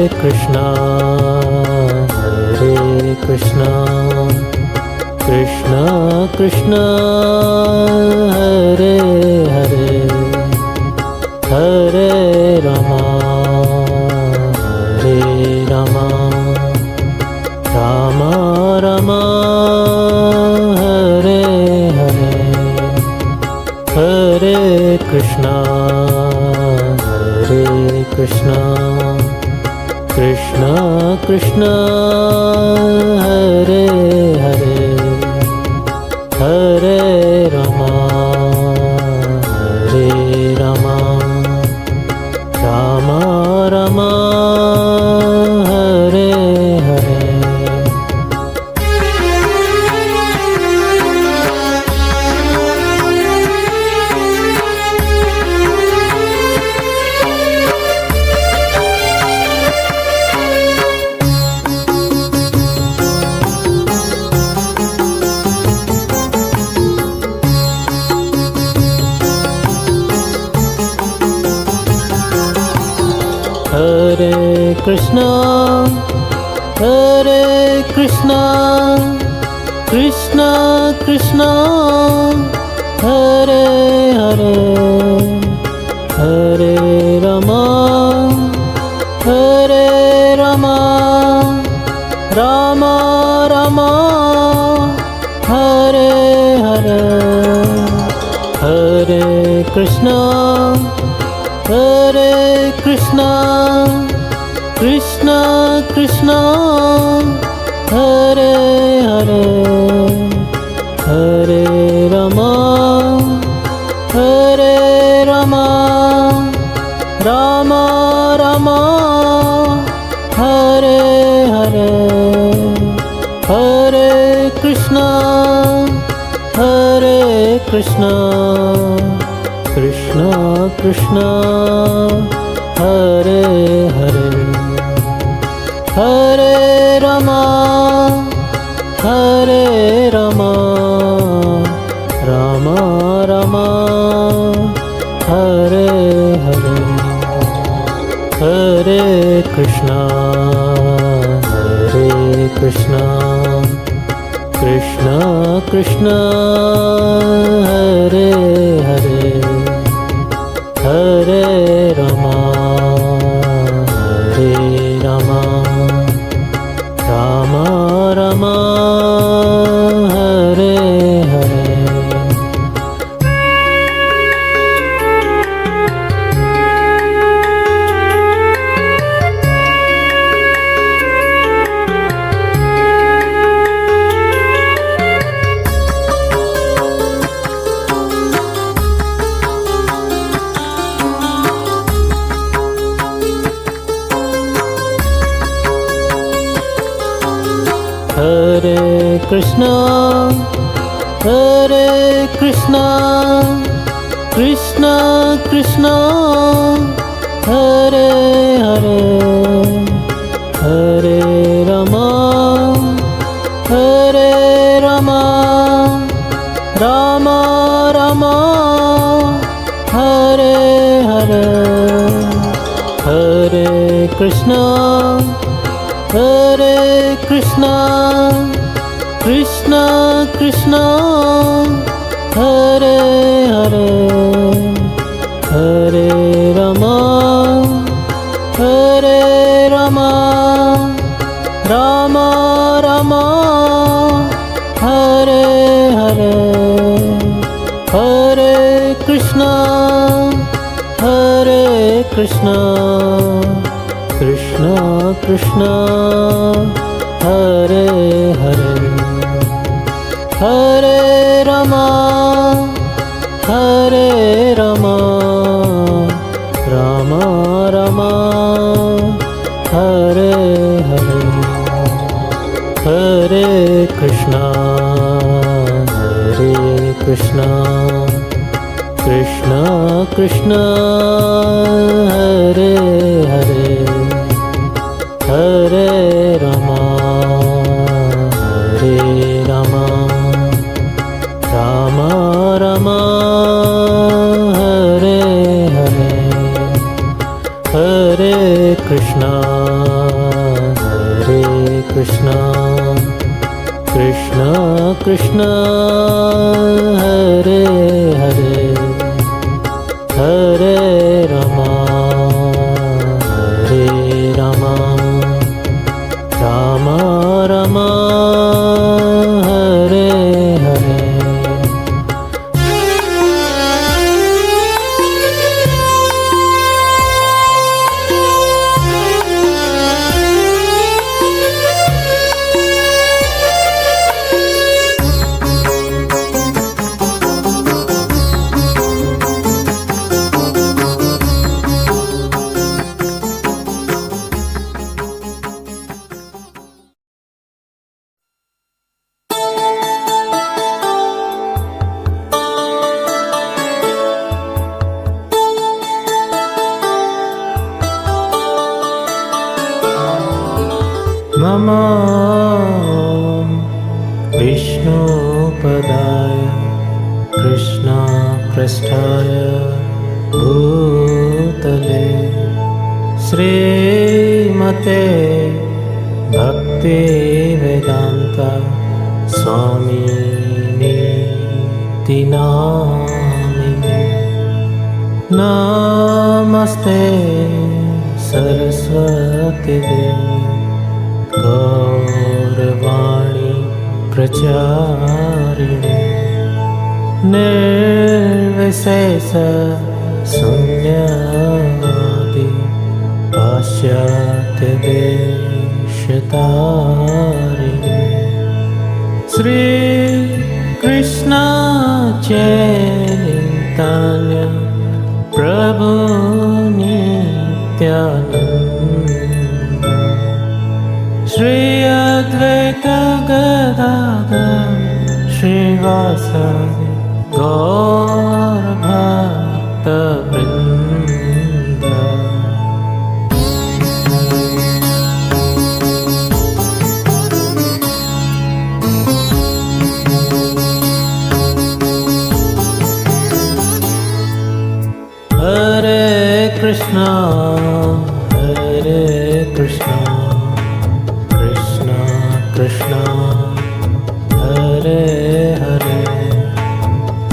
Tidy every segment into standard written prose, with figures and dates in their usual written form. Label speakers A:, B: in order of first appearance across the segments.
A: Krishna Hare Krishna Krishna Krishna Hare Hare Hare Rama Hare Rama Rama Rama Hare Hare Hare Krishna Hare Krishna Krishna Krishna Hare Hare Hare Rama Hare Rama Rama Rama Hare Hare Hare Krishna Krishna Krishna Hare Hare Hare Rama Rama Rama Hare Hare Hare Krishna Krishna Krishna Hare Hare Hare Rama Rama Rama Hare Hare Hare Krishna Krishna Krishna Hare Hare Hare Rama Rama Rama Hare Hare Hare Krishna Krishna Krishna Hare Hare Hare Rama Rama Rama Hare Hare Hare Krishna Krishna Krishna Hare Hare Hare Rama Rama Rama Hare Hare Hare Krishna Krishna Krishna Hare Hare Hare Rama Rama Rama Hare Hare Hare Krishna Krishna Krishna Hare Hare Hare Rama Rama Rama Hare Hare Hare Krishna Krishna Krishna Hare Hare Hare Rama Rama Rama Hare Hare Hare Krishna Krishna Hare Hare Hare Rama Hare Rama Rama Rama Hare Hare Namo Vishnupadaya Krishna Prasthaya Bhutale Srimate Bhakti Vedanta Swami Niti Namine Namaste Saraswati Devi Gaurvani Pracharine Nirvisesa Sunyadi Pasyatya Deshatarine Sri Krishna Chaitanya Prabhu Nityananda Shri Advaita Gadadhar Srivasadi Gaur Bhakta Vrinda Hare Krishna Hare Krishna Krishna Hare Hare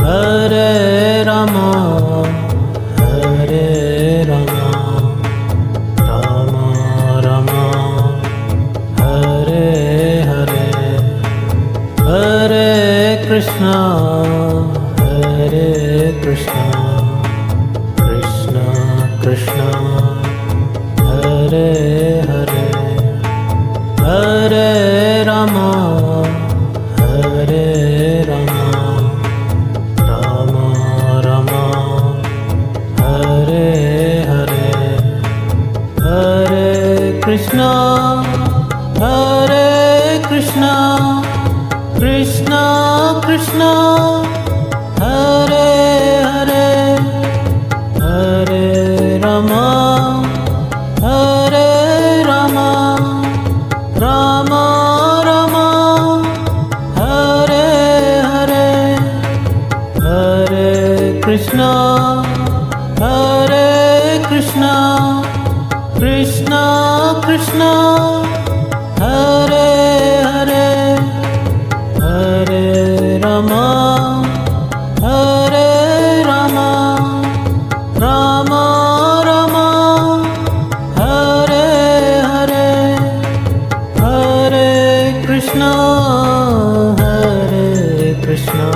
A: Hare Rama Hare Rama Rama Rama Hare Hare Hare Krishna Hare Krishna Krishna Krishna Hare Hare Hare Rama Hare Rama Rama Rama Hare Hare Hare Krishna Hare Krishna Krishna Krishna Hare Hare Hare Rama Hare Rama Rama Rama Hare Hare Hare Krishna Hare Krishna Krishna Krishna Hare Hare Hare Rama Hare Rama Rama Rama Hare Hare Hare Krishna Hare Krishna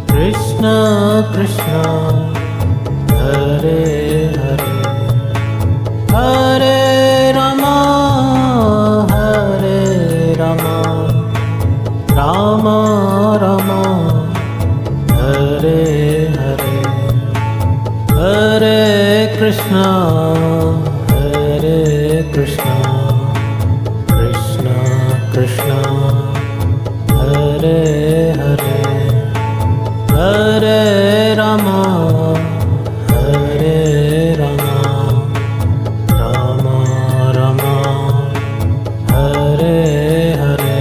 A: Krishna Krishna Hare Hare Hare Rama Hare Rama Rama Rama Hare Hare Hare Krishna Hare Krishna Krishna Krishna Hare Hare Hare Rama Hare Rama Rama Rama Hare Hare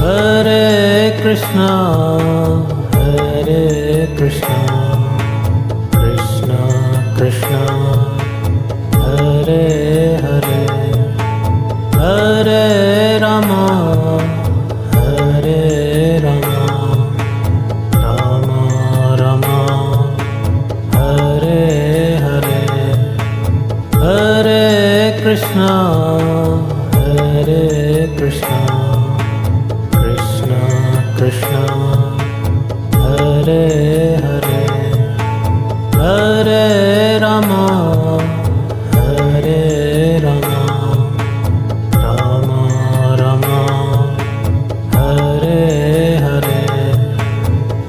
A: Hare Krishna Hare Krishna Krishna Krishna Hare Hare Hare Rama Hare Rama Rama Rama Hare Hare Hare Krishna Hare Krishna Krishna Krishna Hare Hare Hare Rama Hare Rama Rama Rama Hare Hare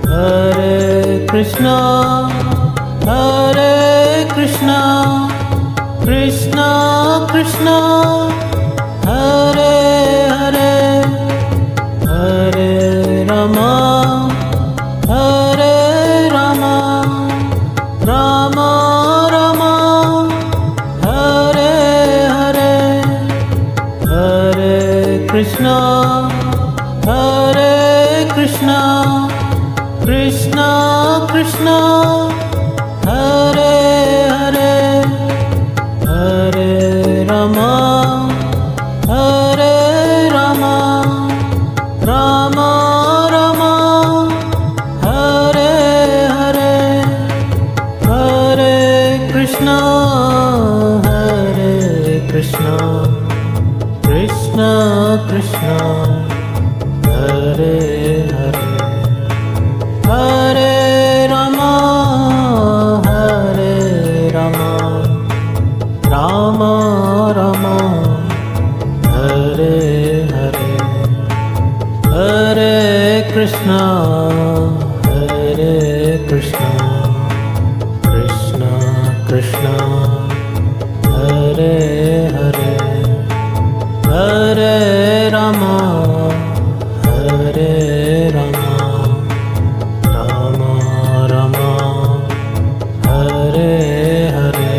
A: Hare Krishna Hare Krishna Krishna Krishna Hare Hare Hare Rama Hare Rama Rama Rama Hare Hare Hare Krishna Hare Krishna Krishna Krishna Hare Hare Hare Rama Hare Rama Rama Rama Hare Hare Hare Krishna Hare Krishna Krishna Krishna Hare Hare Hare Rama Hare Rama Rama Rama Hare Hare Hare Krishna Hare Krishna Krishna Krishna Hare Hare Hare Rama Hare Rama Rama Rama Hare Hare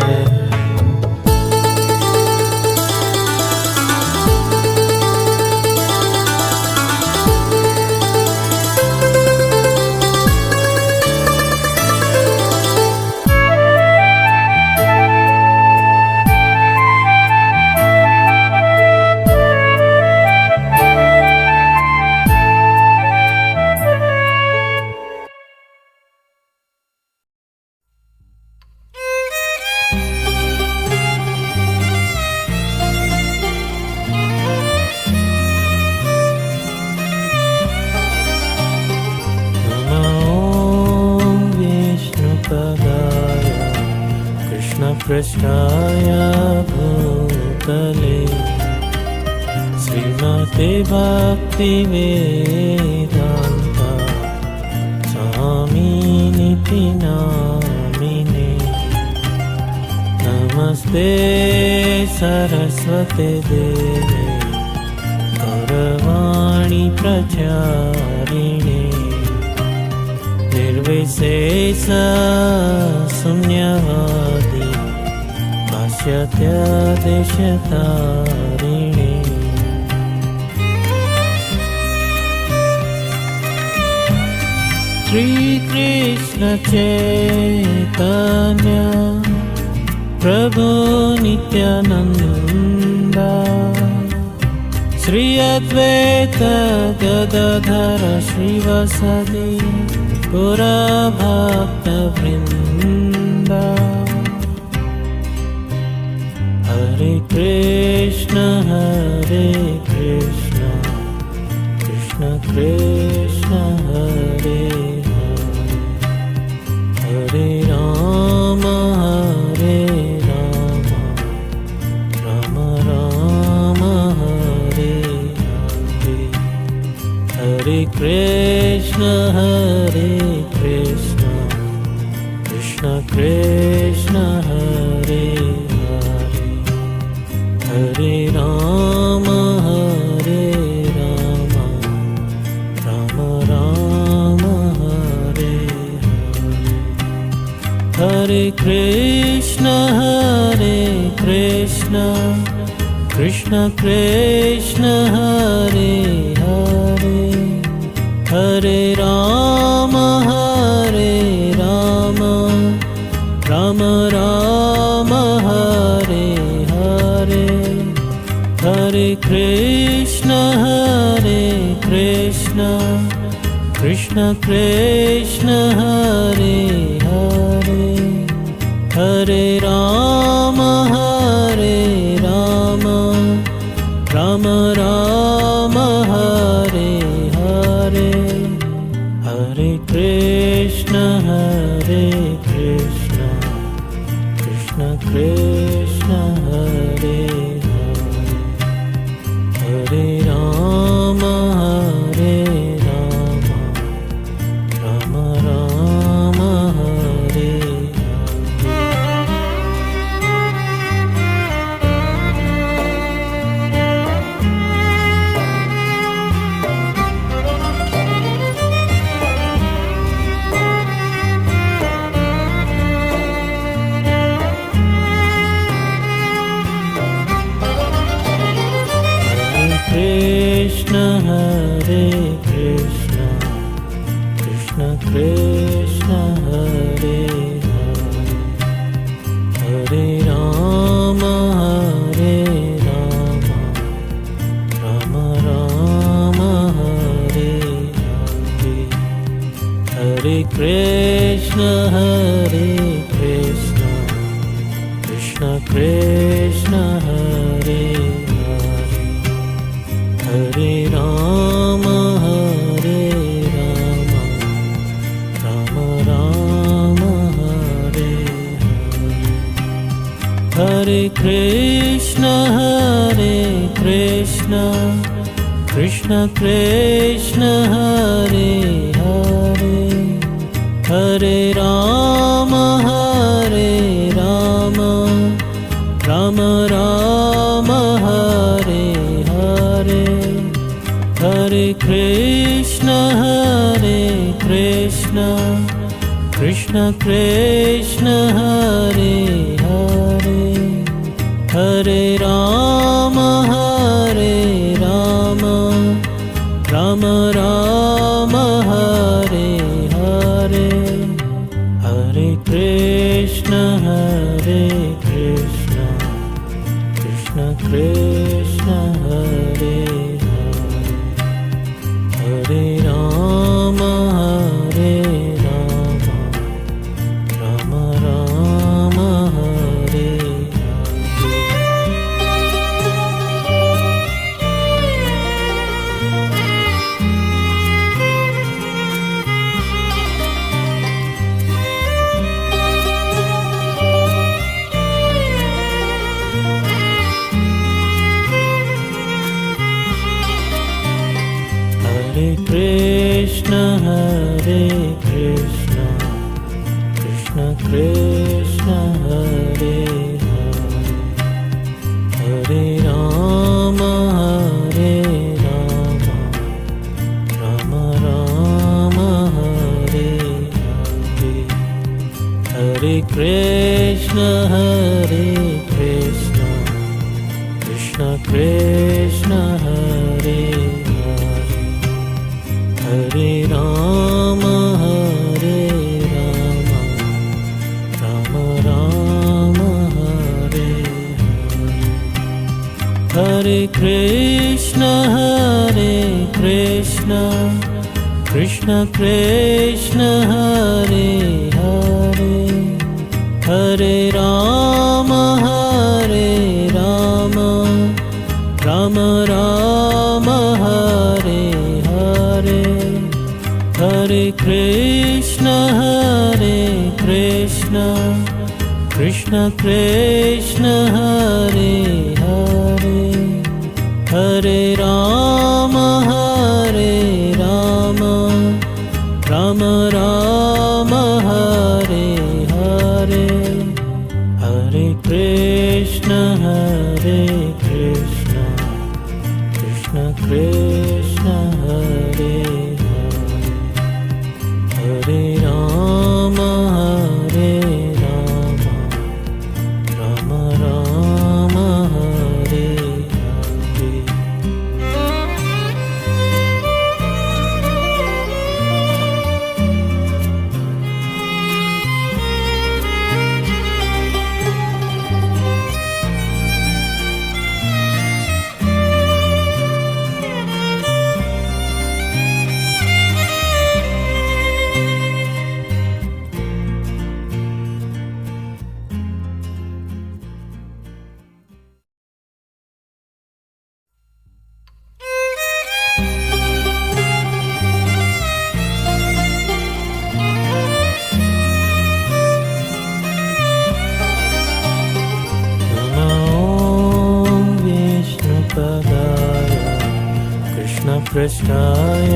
A: कृष्णाय भूतले श्रीमते भक्तिवेदान्ता स्वामिनिति नामिने नमस्ते सरस्वते देवे गौरवाणी प्रचारिणे निर्विशेष शून्यवादी पाश्चात्यदेशतारिणे श्रीकृष्ण चैतन्य प्रभु नित्यानन्द श्री अद्वैत गदाधर श्रीवासदि गौरभक्तवृन्द हरे Krishna Krishna Krishna Hare Hare Hare Ram Ram Ram Hare Hare Hare Krishna Krishna Krishna Hare Hare Hare Ram Ram Ram Hare Hare Hare Krishna Krishna Krishna Hare Hare Hare Ram Krishna Krishna Hare Hare Hare Rama Hare Rama Rama Rama Hare Hare Hare Krishna Krishna Krishna Hare Hare Hare Rama Hare Rama Rama Rama Hare Krishna Hare Krishna Krishna Krishna Hare Hare Hare Rama Hare Rama Rama Rama Hare Hare Hare Krishna Krishna Krishna Hare Hare Rama Hare Rama Rama Rama Hare Hare Krishna Krishna Krishna Hare Hare Hare Rama Hare Rama Rama Rama Hare Hare Hare Krishna Krishna Krishna Hare Hare Hare Rama Hare Rama Rama Rama Hare Hare Hare Krishna Krishna Krishna Hare Hare Rama Hare Rama Rama Rama Hare Hare Krishna Krishna Krishna Hare Hare Hare Rama Hare Rama Rama Rama Hare Hare Hare Krishna Krishna Krishna Hare Hare Rama Hare Rama Rama Rama Hare Hare Krishna Krishna Krishna Hare Hare Hare Rama Hare Rama Rama Rama Hare Hare Hare Krishna Krishna Hare Hare Hare Rama Hare Rama Rama Rama Hare Hare Hare Krishna Krishna Krishna Hare Hare Rama Hare Rama Rama Rama Hare Hare द्रष्टाय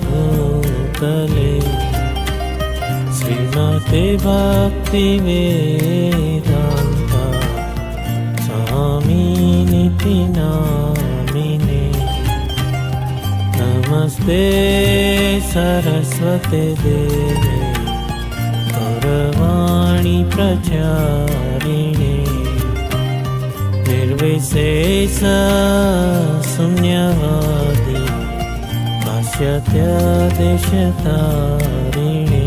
A: भूतले श्रीमते भक्तिवेदान्ता स्वामिनिति नामिने नमस्ते सरस्वते देवे गौरवाणी प्रचारिणे निर्विशेष शून्यवादी पाश्चात्यदेशतारिणे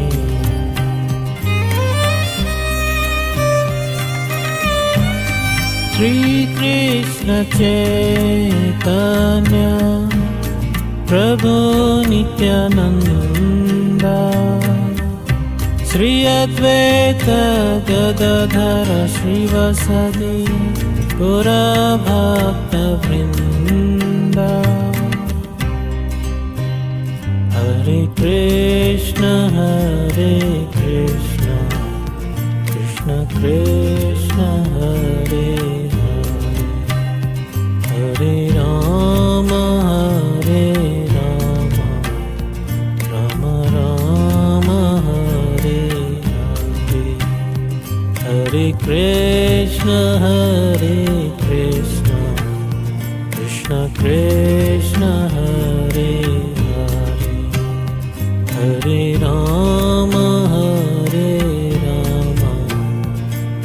A: श्रीकृष्ण चैतन्य प्रभु नित्यानन्दा श्री अद्वैत गदाधर श्रीवासदि गौरभक्तवृन्दा हरे कृष्ण कृष्ण कृष्ण हरे हरे राम राम राम हरे हरे हरे कृष्ण कृष्ण कृष्ण हरे हरे हरे राम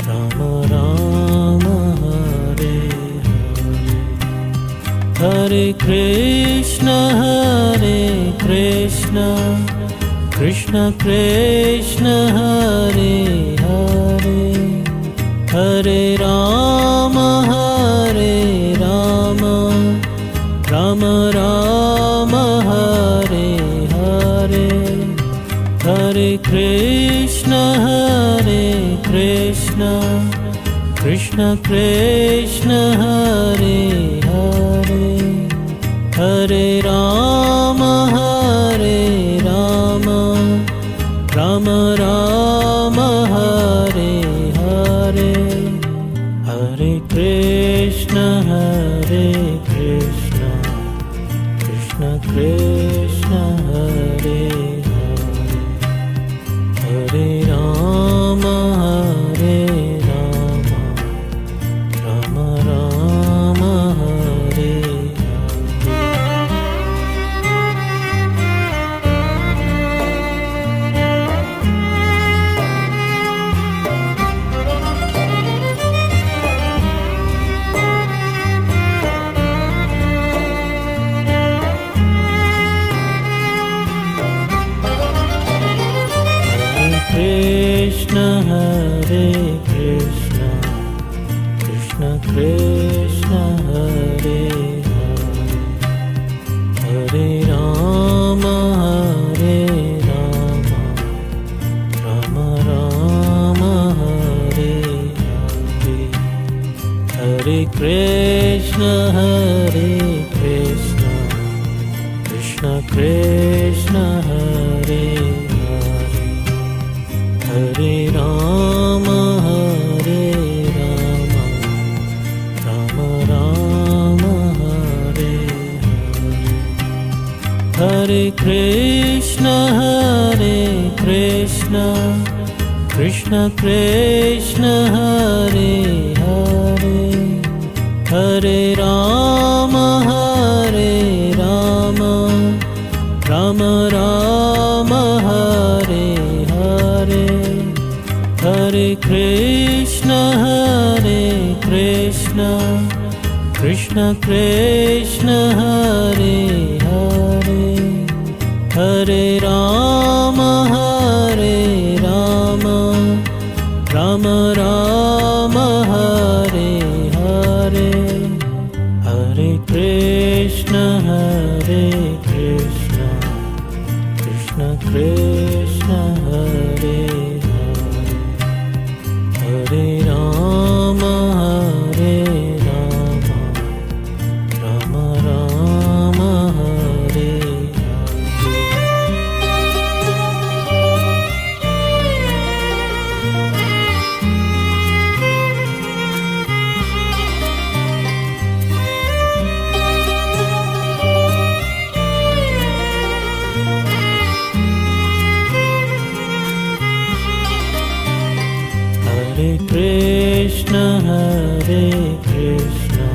A: राम राम हरे हरे हरे कृष्ण कृष्ण कृष्ण हरे हरे हरे राम राम राम हरे हरे हरे कृष्ण कृष्ण कृष्ण हरे हरे हरे राम राम राम हरे हरे हरे कृष्ण कृष्ण कृष्ण हरे हरे हरे राम राम राम हरे कृष्ण कृष्ण कृष्ण हरे हरे हरे राम राम राम हरे हरे हरे कृष्ण कृष्ण कृष्ण हरे हरे राम राम राम हरे हरे हरे कृष्ण कृष्ण कृष्ण हरे हरे हरे राम राम राम हरे हरे हरे कृष्ण कृष्ण कृष्ण हरे हरे हरे राम राम राम हरे हरे हरे कृष्ण कृष्ण कृष्ण हरे हरे राम राम राम हरे Krishna, Hare Krishna,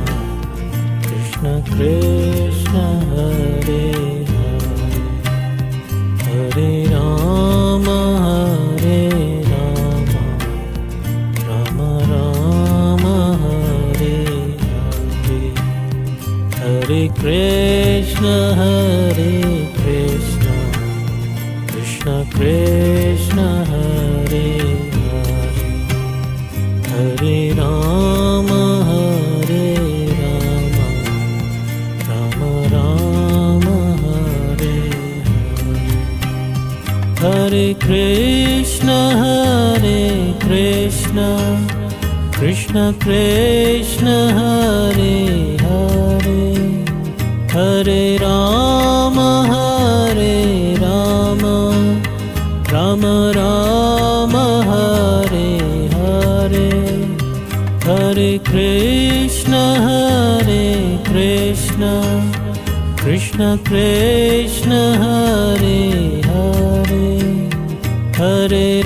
A: Krishna Krishna, Hare Hare, Hare Rama, Hare Rama, Rama Rama, Hare Hare, Hare Krishna, Hare Krishna, Krishna Krishna, Hare Hare, Hare Rama, Hare Rama, Rama Rama, Hare Hare, Hare Krishna, Hare Krishna, Krishna Krishna, Hare Hare, Hare Rama, Hare Rama, Rama Rama, Hare Hare, Hare Krishna, Hare Krishna, Krishna Krishna, Hare Hare, Hare